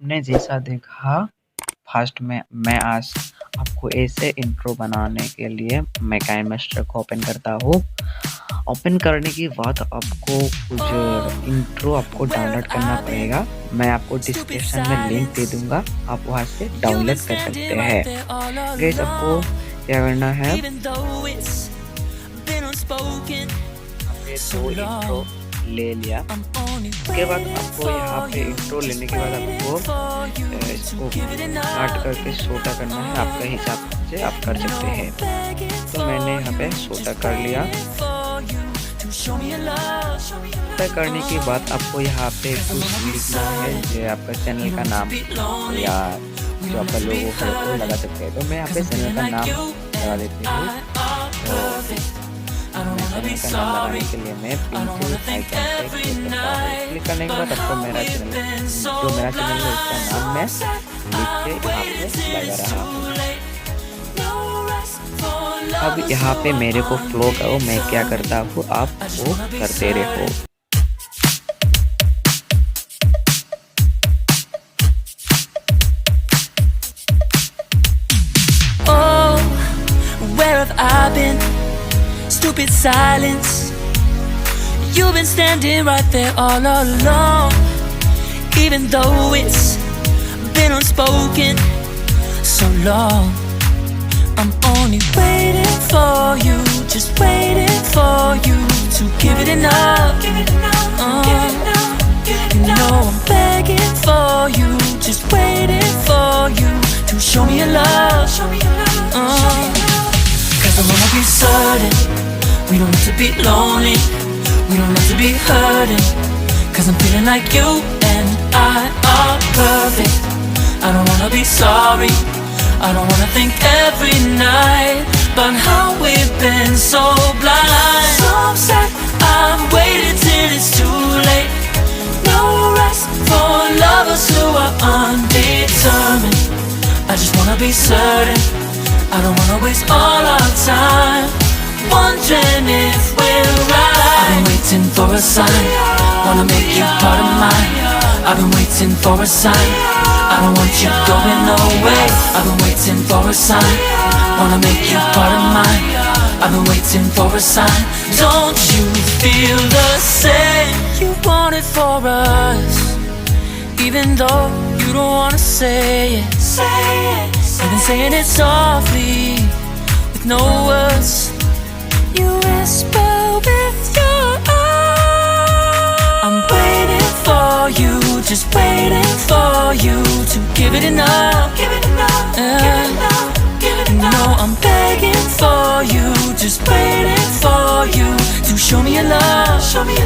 आपने जैसा देखा फर्स्ट में मैं आज आपको ऐसे इंट्रो बनाने के लिए मैं काइनमास्टर को ओपन करता हूँ। ओपन करने के बाद आपको कुछ इंट्रो आपको डाउनलोड करना पड़ेगा। मैं आपको डिस्क्रिप्शन में लिंक दे दूंगा, आप वहाँ से डाउनलोड कर सकते हैं। गाइस आपको क्या करना है, दो इंट्रो ले लिया। उसके बाद आपको यहाँ पे इंट्रो लेने के बाद आपको इसको काट करके छोटा करना है, आपके हिसाब से आप कर सकते हैं। तो मैंने यहाँ पे छोटा कर लिया। छोटा करने के बाद आपको यहाँ पे कुछ लिखना है, जो आपका चैनल का नाम या जो आपका लोगो है वो लगा सकते हैं। तो मैं यहाँ पे चैनल का नाम लगा देती हूँ। चैनल का नाम लगाने के लिए मैं पिंक आइकन पे क्लिक करता हूँ। क्लिक करने के बाद आपको मेरा चैनल है उसका नाम मैं लिख के यहाँ पे लगा रहा हूँ। अब यहाँ पे मेरे को फ्लो करो, मैं क्या करता हूँ आप वो करते रहो। Oh, where have I been? Stupid silence. You've been standing right there all along, even though it's been unspoken so long. I'm only waiting for you, just waiting for you to give it enough. You know I'm begging for you, just waiting for you to show me your love. Cause I wanna be certain we don't have to be lonely, we don't have to be hurting. Cause I'm feeling like you and I are perfect. I don't wanna be sorry, I don't wanna think every night about how we've been so blind. So upset, I'm waiting till it's too late. No rest for lovers who are undetermined. I just wanna be certain, I don't wanna waste all our time wondering if we're right. I've been waiting for a sign, wanna make you part of mine. I've been waiting for a sign, I don't want you going away. I've been waiting for a sign, wanna make you part of mine. I've been waiting for a sign. Don't you feel the same? You want it for us, even though you don't wanna say it. You've been saying it softly, with no words. You whisper with your eyes. I'm waiting for you, just waiting for you to give it enough. You know I'm begging for you, just waiting for you to show me your love, baby.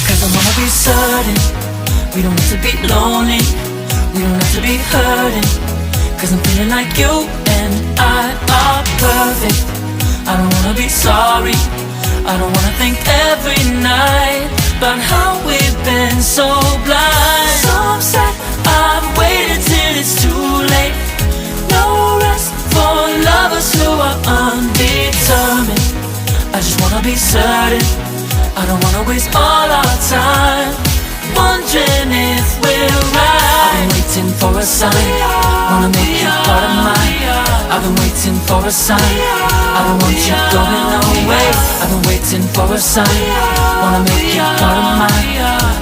Cause I wanna be certain we don't have to be lonely, we don't have to be hurting. Cause I'm feeling like you and I are perfect. I don't wanna be sorry, I don't wanna think every night about how we've been so blind. So upset, I've waited till it's too late. No rest for lovers who are undetermined. I just wanna be certain, I don't wanna waste all our time wondering if we're right. I've been waiting for a sign, wanna make you part of mine. I've been waiting for a sign, I don't want you going away. I've been waiting for a sign, wanna make you part of mine.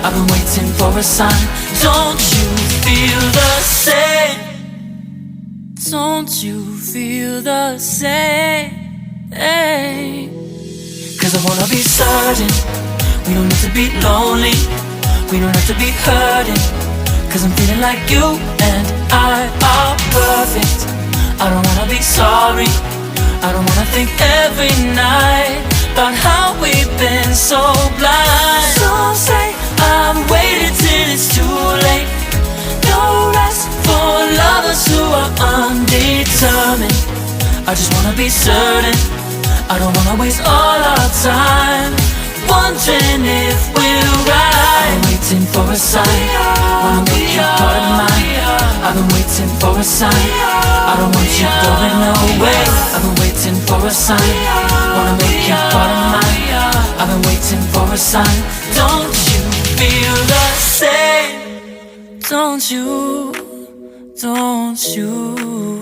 I've been waiting for a sign. Don't you feel the same? Don't you feel the same? Cause I wanna be certain we don't have to be lonely, we don't have to be hurting. Cause I'm feeling like you and I are perfect. I don't wanna be sorry, I don't wanna think every night about how we've been so blind. So say I'm waiting till it's too late. No rest for lovers who are undetermined. I just wanna be certain, I don't wanna waste all our time wondering if we're right. I've been waiting for a sign, wanna make you part of mine. I've been waiting for a sign, I don't want you going away. I've been waiting for a sign, wanna make you part of mine. I've been waiting for a sign. Don't you feel the same? Don't you, don't you